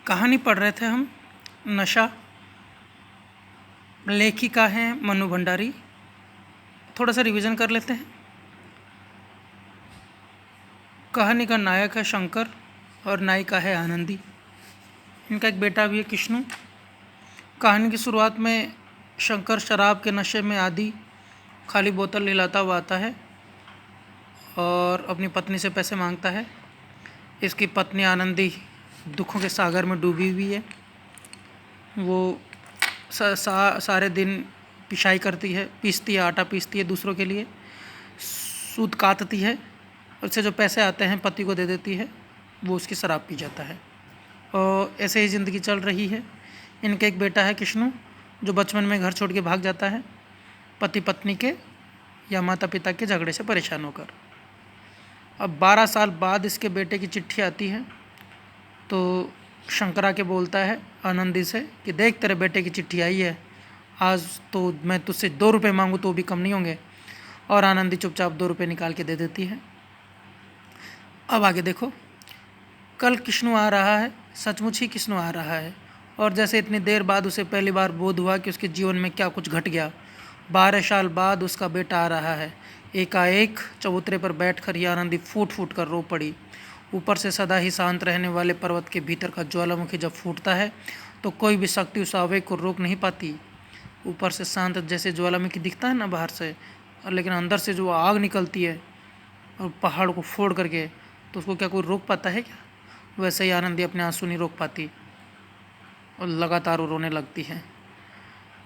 कहानी पढ़ रहे थे हम। नशा। लेखिका हैं मनु भंडारी। थोड़ा सा रिवीजन कर लेते हैं। कहानी का नायक है शंकर और नायिका है आनंदी। इनका एक बेटा भी है कृष्णु। कहानी की शुरुआत में शंकर शराब के नशे में आदि खाली बोतल हिलाता हुआ आता है और अपनी पत्नी से पैसे मांगता है। इसकी पत्नी आनंदी दुखों के सागर में डूबी हुई है। वो सारे दिन पिशाई करती है, पीसती है, आटा पीसती है दूसरों के लिए, सूत काटती है। उससे जो पैसे आते हैं पति को दे देती है, वो उसकी शराब पी जाता है और ऐसे ही ज़िंदगी चल रही है। इनका एक बेटा है कृष्णु जो बचपन में घर छोड़ के भाग जाता है पति पत्नी के या माता पिता के झगड़े से परेशान होकर। अब 12 साल बाद इसके बेटे की चिट्ठी आती है तो शंकरा के बोलता है आनंदी से कि देख तेरे बेटे की चिट्ठी आई है, आज तो मैं तुझसे 2 रुपये मांगूँ तो भी कम नहीं होंगे। और आनंदी चुपचाप 2 रुपये निकाल के दे देती है। अब आगे देखो। कल कृष्णु आ रहा है, सचमुच ही कृष्णु आ रहा है। और जैसे इतनी देर बाद उसे पहली बार बोध हुआ कि उसके जीवन में क्या कुछ घट गया। 12 साल बाद उसका बेटा आ रहा है। एकाएक चबूतरे पर बैठकर ही आनंदी फूट फूट कर रो पड़ी। ऊपर से सदा ही शांत रहने वाले पर्वत के भीतर का ज्वालामुखी जब फूटता है तो कोई भी शक्ति उस आवेग को रोक नहीं पाती। ऊपर से शांत जैसे ज्वालामुखी दिखता है ना बाहर से, और लेकिन अंदर से जो आग निकलती है और पहाड़ को फोड़ करके, तो उसको क्या कोई रोक पाता है क्या? वैसे ही आनंदी अपने आंसू नहीं रोक पाती और लगातार वो रोने लगती है।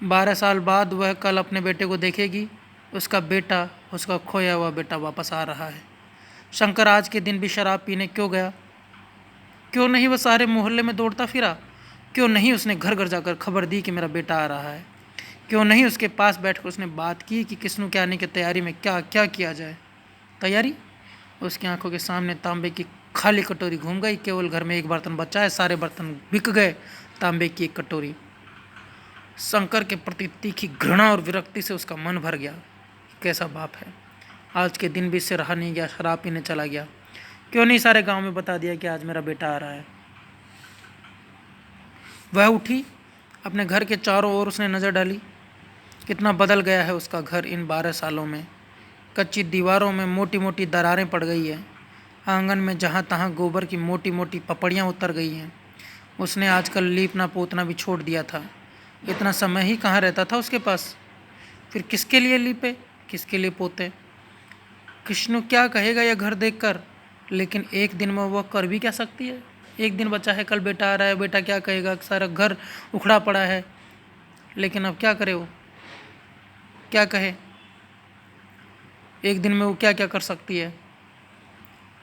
12 साल बाद वह कल अपने बेटे को देखेगी। उसका बेटा, उसका खोया हुआ बेटा वापस आ रहा है। शंकर आज के दिन भी शराब पीने क्यों गया? क्यों नहीं वह सारे मोहल्ले में दौड़ता फिरा? क्यों नहीं उसने घर घर जाकर खबर दी कि मेरा बेटा आ रहा है? क्यों नहीं उसके पास बैठकर उसने बात की कि कृष्णु के आने की तैयारी में क्या क्या किया जाए? तैयारी? उसकी आंखों के सामने तांबे की खाली कटोरी घूम गई। केवल घर में एक बर्तन बचा है, सारे बर्तन बिक गए। तांबे की एक कटोरी। शंकर के प्रति तीखी घृणा और विरक्ति से उसका मन भर गया। कैसा बाप है! आज के दिन भी इससे रहा नहीं गया, शराब पीने चला गया। क्यों नहीं सारे गांव में बता दिया कि आज मेरा बेटा आ रहा है? वह उठी। अपने घर के चारों ओर उसने नज़र डाली। कितना बदल गया है उसका घर इन 12 सालों में। कच्ची दीवारों में मोटी मोटी दरारें पड़ गई है। आंगन में जहाँ तहाँ गोबर की मोटी मोटी पपड़ियाँ उतर गई हैं। उसने आजकल लीपना पोतना भी छोड़ दिया था। इतना समय ही कहाँ रहता था उसके पास। फिर किसके लिए लीपे, किसके लिए पोते? कृष्णु क्या कहेगा यह घर देखकर? लेकिन एक दिन में वह कर भी क्या सकती है? एक दिन बचा है, कल बेटा आ रहा है। बेटा क्या कहेगा? सारा घर उखड़ा पड़ा है। लेकिन अब क्या करे वो, क्या कहे? एक दिन में वो क्या क्या कर सकती है?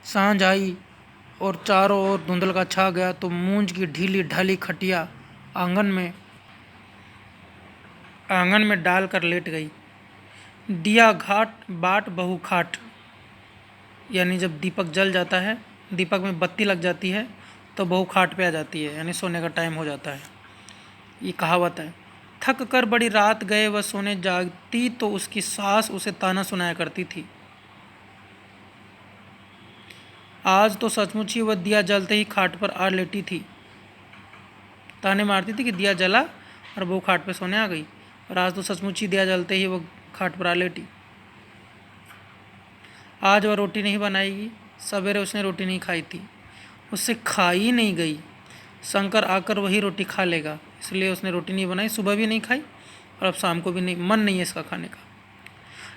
सांझ आई और चारों ओर धुंधलका छा गया तो मूंज की ढीली ढाली खटिया आंगन में डालकर लेट गई। दिया घाट बाट बहु खाट, यानी जब दीपक जल जाता है, दीपक में बत्ती लग जाती है तो बहू खाट पे आ जाती है, यानी सोने का टाइम हो जाता है। ये कहावत है। थक कर बड़ी रात गए वह सोने जागती तो उसकी सास उसे ताना सुनाया करती थी। आज तो सचमुच ही वह दिया जलते ही खाट पर आ लेटी थी। ताने मारती थी कि दिया जला और वो खाट पे सोने आ गई, और आज तो सचमुच ही दिया जलते ही वह खाट पर आ लेटी। आज वह रोटी नहीं बनाएगी। सवेरे उसने रोटी नहीं खाई थी, उससे खाई नहीं गई। शंकर आकर वही रोटी खा लेगा, इसलिए उसने रोटी नहीं बनाई। सुबह भी नहीं खाई और अब शाम को भी नहीं, मन नहीं है इसका खाने का।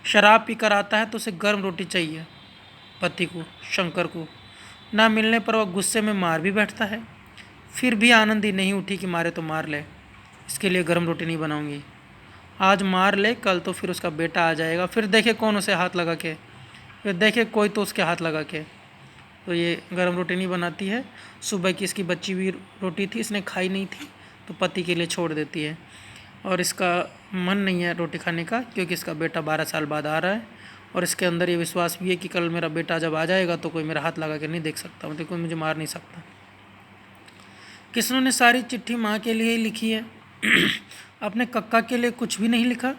शराब पीकर आता है तो उसे गर्म रोटी चाहिए। पति को, शंकर को ना मिलने पर वह गुस्से में मार भी बैठता है। फिर भी आनंदी नहीं उठी कि मारे तो मार ले, इसके लिए गर्म रोटी नहीं बनाऊंगी। आज मार ले, कल तो फिर उसका बेटा आ जाएगा, फिर देखे कौन उसे हाथ लगा के, फिर देखे कोई तो उसके हाथ लगा के। तो ये गर्म रोटी नहीं बनाती है। सुबह की इसकी बची हुई रोटी थी, इसने खाई नहीं थी तो पति के लिए छोड़ देती है। और इसका मन नहीं है रोटी खाने का, क्योंकि इसका बेटा 12 साल बाद आ रहा है और इसके अंदर ये विश्वास भी है कि कल मेरा बेटा जब आ जाएगा तो कोई मेरा हाथ लगा के नहीं देख सकता, मतलब कोई मुझे मार नहीं सकता। कृष्णु ने सारी चिट्ठी माँ के लिए ही लिखी है। अपने कक्का के लिए कुछ भी नहीं लिखा।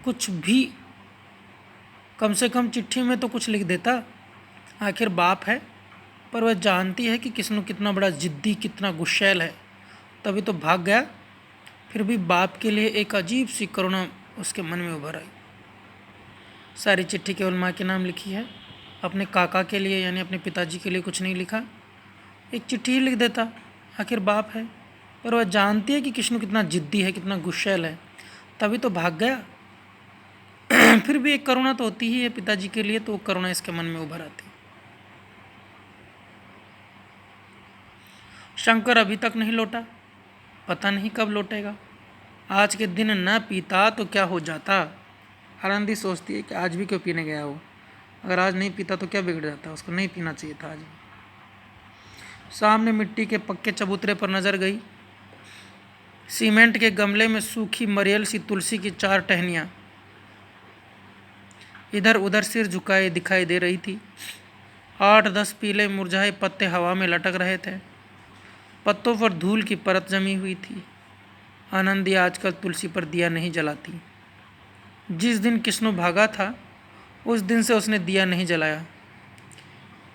कुछ भी, कम से कम चिट्ठी में तो कुछ लिख देता। आखिर बाप है। पर वह जानती है कि किस्नू कितना बड़ा जिद्दी, कितना गुस्सैल है, तभी तो भाग गया। फिर भी बाप के लिए एक अजीब सी करुणा उसके मन में उभर आई। सारी चिट्ठी केवल माँ के नाम लिखी है, अपने काका के लिए यानी अपने पिताजी के लिए कुछ नहीं लिखा। एक चिट्ठी ही लिख देता, आखिर बाप है। पर वह जानती है कि किस्नू कितना जिद्दी है, कितना गुस्सैल है, तभी तो भाग गया। फिर भी एक करुणा तो होती ही है पिताजी के लिए, तो वो करुणा इसके मन में उभर आती। शंकर अभी तक नहीं लौटा, पता नहीं कब लौटेगा। आज के दिन न पीता तो क्या हो जाता। आनंदी सोचती है कि आज भी क्यों पीने गया हो, अगर आज नहीं पीता तो क्या बिगड़ जाता, उसको नहीं पीना चाहिए था आज। सामने मिट्टी के पक्के चबूतरे पर नजर गई। सीमेंट के गमले में सूखी मरियल सी तुलसी की 4 टहनियाँ इधर उधर सिर झुकाए दिखाई दे रही थी। 8-10 पीले मुरझाए पत्ते हवा में लटक रहे थे, पत्तों पर धूल की परत जमी हुई थी। आनंदी आजकल तुलसी पर दिया नहीं जलाती। जिस दिन किस्नू भागा था उस दिन से उसने दिया नहीं जलाया।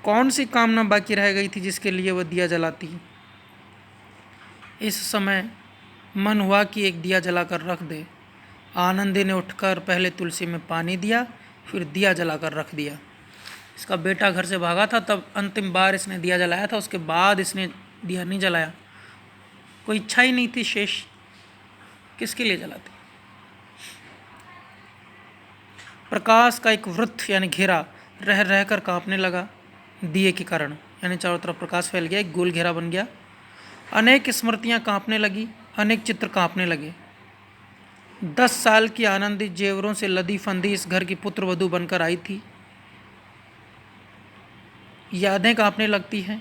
कौन सी कामना बाकी रह गई थी जिसके लिए वह दिया जलाती। इस समय मन हुआ कि एक दिया जलाकर रख दे। आनंदी ने उठकर पहले तुलसी में पानी दिया, फिर दिया जलाकर रख दिया। इसका बेटा घर से भागा था, तब अंतिम बार इसने दिया जलाया था, उसके बाद इसने दिया नहीं जलाया। कोई इच्छा ही नहीं थी शेष, किसके लिए जलाती। प्रकाश का एक वृत्त यानी घेरा रह रहकर कांपने लगा दिए के कारण, यानी चारों तरफ प्रकाश फैल गया, एक गोल घेरा बन गया। अनेक स्मृतियां कांपने लगी, अनेक चित्र कांपने लगे। 10 साल की आनंदी जेवरों से लदी फंदी इस घर की पुत्र वधू बनकर आई थी। यादें कांपने लगती हैं।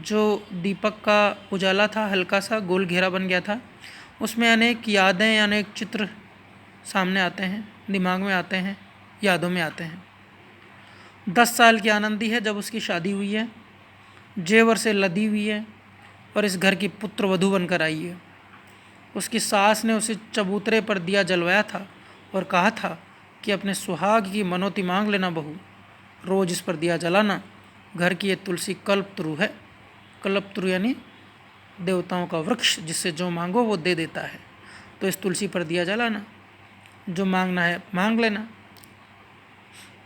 जो दीपक का उजाला था, हल्का सा गोल घेरा बन गया था, उसमें अनेक यादें, अनेक चित्र सामने आते हैं, दिमाग में आते हैं, यादों में आते हैं। 10 साल की आनंदी है जब उसकी शादी हुई है, जेवर से लदी हुई है और इस घर की पुत्र वधू बनकर आई है। उसकी सास ने उसे चबूतरे पर दिया जलवाया था और कहा था कि अपने सुहाग की मनौती मांग लेना बहू, रोज़ इस पर दिया जलाना। घर की ये तुलसी कल्पतरु है। कल्पतरु यानी देवताओं का वृक्ष, जिससे जो मांगो वो दे देता है। तो इस तुलसी पर दिया जलाना, जो मांगना है मांग लेना।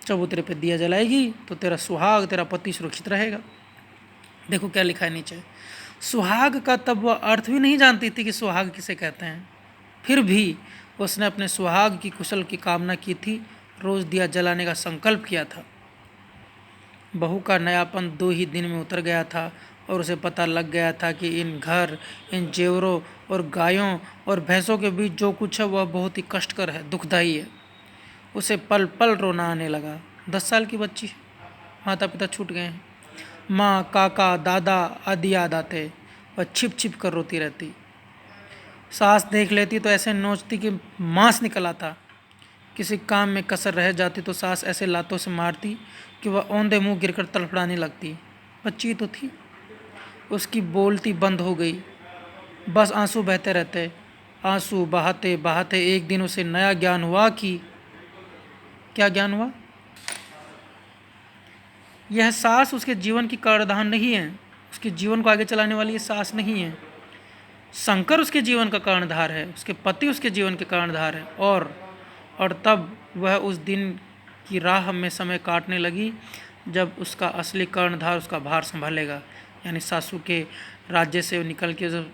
चबूतरे पे दिया जलाएगी तो तेरा सुहाग, तेरा पति सुरक्षित रहेगा। देखो क्या लिखा है नीचे। सुहाग का तब वह अर्थ भी नहीं जानती थी कि सुहाग किसे कहते हैं, फिर भी उसने अपने सुहाग की कुशल की कामना की थी, रोज़ दिया जलाने का संकल्प किया था। बहू का नयापन 2 ही दिन में उतर गया था और उसे पता लग गया था कि इन घर, इन जेवरों और गायों और भैंसों के बीच जो कुछ है वह बहुत ही कष्टकर है, दुखदायी है। उसे पल पल रोना आने लगा। 10 साल की बच्ची है, माता पिता छूट गए हैं, माँ, काका, दादा आदि याद आते। वह छिप छिप कर रोती रहती। सास देख लेती तो ऐसे नोचती कि मांस निकल आता। किसी काम में कसर रह जाती तो सास ऐसे लातों से मारती कि वह औंधे मुंह गिरकर तड़फड़ाने लगती। बच्ची तो थी, उसकी बोलती बंद हो गई, बस आंसू बहते रहते। आंसू बहाते बहाते एक दिन उसे नया ज्ञान हुआ कि क्या ज्ञान हुआ, यह सास उसके जीवन की कर्णधार नहीं है, उसके जीवन को आगे चलाने वाली ये सास नहीं है। शंकर उसके जीवन का कर्णधार है, उसके पति उसके जीवन के कर्णधार है। और तब वह उस दिन की राह में समय काटने लगी जब उसका असली कर्णधार उसका भार संभालेगा, यानी सासू के राज्य से निकल के जब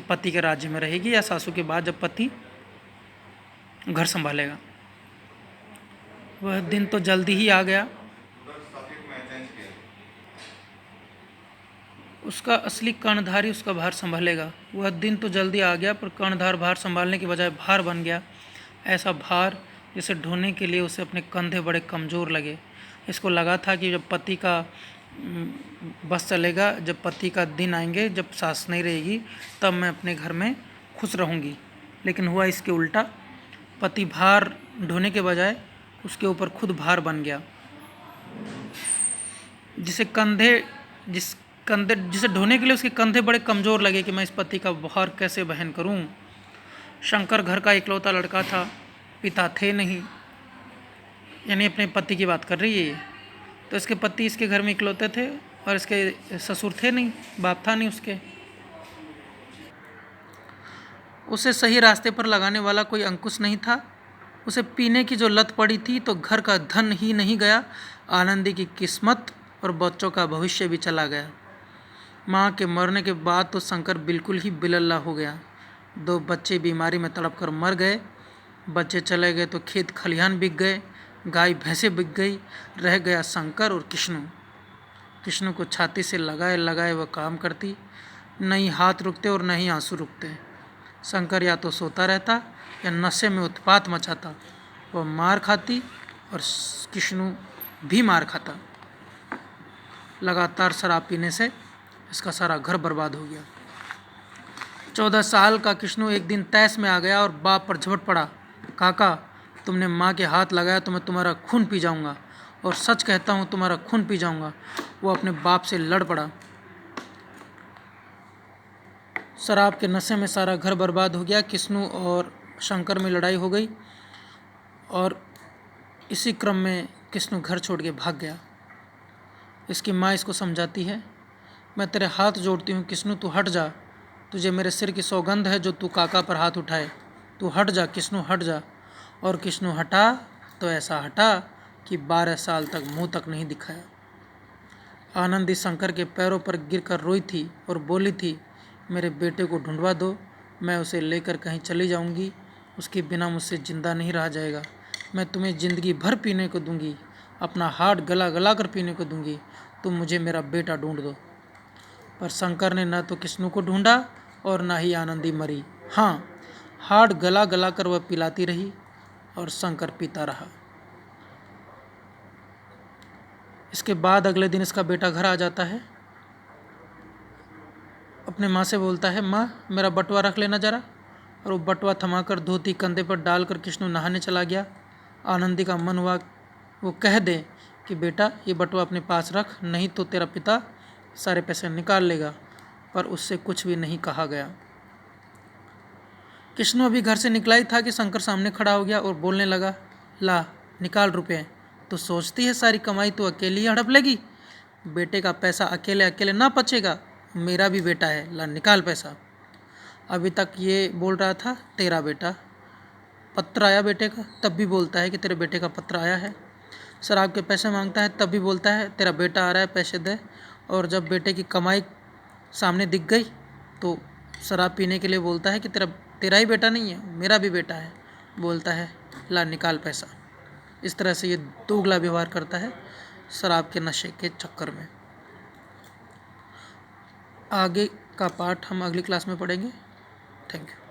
पति के राज्य में रहेगी, या सासू के बाद जब पति घर संभालेगा। वह दिन तो जल्दी ही आ गया। उसका असली कर्णधारी उसका भार संभालेगा। वह दिन तो जल्दी आ गया, पर कर्णधार भार संभालने की बजाय भार बन गया। ऐसा भार जिसे ढोने के लिए उसे अपने कंधे बड़े कमज़ोर लगे। इसको लगा था कि जब पति का बस चलेगा, जब पति का दिन आएंगे, जब सास नहीं रहेगी, तब मैं अपने घर में खुश रहूँगी। लेकिन हुआ इसके उल्टा। पति भार ढोने के बजाय उसके ऊपर खुद भार बन गया। जिसे ढोने के लिए उसके कंधे बड़े कमज़ोर लगे कि मैं इस पति का भार कैसे वहन करूं। शंकर घर का इकलौता लड़का था, पिता थे नहीं, यानी अपने पति की बात कर रही है ये। तो इसके पति इसके घर में इकलौते थे और इसके ससुर थे नहीं, बाप था नहीं उसके। उसे सही रास्ते पर लगाने वाला कोई अंकुश नहीं था। उसे पीने की जो लत पड़ी थी तो घर का धन ही नहीं गया, आनंदी की किस्मत और बच्चों का भविष्य भी चला गया। माँ के मरने के बाद तो शंकर बिल्कुल ही बिलल्ला हो गया। 2 बच्चे बीमारी में तड़प कर मर गए। बच्चे चले गए तो खेत खलिहान बिक गए, गाय भैंसें बिक गई। रह गया शंकर और किष्णु। किष्णु को छाती से लगाए लगाए वह काम करती, नहीं हाथ रुकते और नहीं आंसू रुकते। शंकर या तो सोता रहता या नशे में उत्पात मचाता। वह मार खाती और किष्णु भी मार खाता। लगातार शराब पीने से इसका सारा घर बर्बाद हो गया। 14 साल का किष्णु एक दिन तैस में आ गया और बाप पर झपट पड़ा। काका, तुमने माँ के हाथ लगाया तो मैं तुम्हारा खून पी जाऊंगा, और सच कहता हूँ तुम्हारा खून पी जाऊंगा। वो अपने बाप से लड़ पड़ा। शराब के नशे में सारा घर बर्बाद हो गया। किष्णु और शंकर में लड़ाई हो गई और इसी क्रम में किष्णु घर छोड़ के भाग गया। इसकी माँ इसको समझाती है, मैं तेरे हाथ जोड़ती हूँ किष्णु, तू हट जा। तुझे मेरे सिर की सौगंध है जो तू काका पर हाथ उठाए। तू हट जा किष्णु, हट जा। और किष्णु हटा तो ऐसा हटा कि 12 साल तक मुंह तक नहीं दिखाया। आनंदी शंकर के पैरों पर गिरकर रोई थी और बोली थी, मेरे बेटे को ढूंढवा दो, मैं उसे लेकर कहीं चली जाऊंगी। उसके बिना मुझसे जिंदा नहीं रहा जाएगा। मैं तुम्हें ज़िंदगी भर पीने को दूंगी, अपना हार्ट गला गला कर पीने को दूंगी। तुम मुझे मेरा बेटा ढूंढ दो। पर शंकर ने न तो किष्णु को ढूंढा और न ही आनंदी मरी। हाँ, हार्ट गला गला कर वह पिलाती रही और शंकर पीता रहा। इसके बाद अगले दिन इसका बेटा घर आ जाता है। अपने माँ से बोलता है, माँ मेरा बटुआ रख लेना ज़रा। और वो बटुआ थमाकर धोती कंधे पर डालकर किष्णु नहाने चला गया। आनंदी का मन हुआ वो कह दे कि बेटा ये बटुआ अपने पास रख, नहीं तो तेरा पिता सारे पैसे निकाल लेगा, पर उससे कुछ भी नहीं कहा गया। किष्णु अभी घर से निकला ही था कि शंकर सामने खड़ा हो गया और बोलने लगा, ला निकाल रुपए। तो सोचती है सारी कमाई तो अकेली ही हड़प लेगी, बेटे का पैसा अकेले अकेले ना पचेगा, मेरा भी बेटा है, ला निकाल पैसा। अभी तक ये बोल रहा था तेरा बेटा, पत्र आया बेटे का, तब भी बोलता है कि तेरे बेटे का पत्र आया है। शराब के पैसे मांगता है तब भी बोलता है तेरा बेटा आ रहा है, पैसे दे। और जब बेटे की कमाई सामने दिख गई तो शराब पीने के लिए बोलता है कि तेरा ही बेटा नहीं है, मेरा भी बेटा है, बोलता है ला निकाल पैसा। इस तरह से ये दोगला व्यवहार करता है शराब के नशे के चक्कर में। आगे का पार्ट हम अगली क्लास में पढ़ेंगे। Thank you.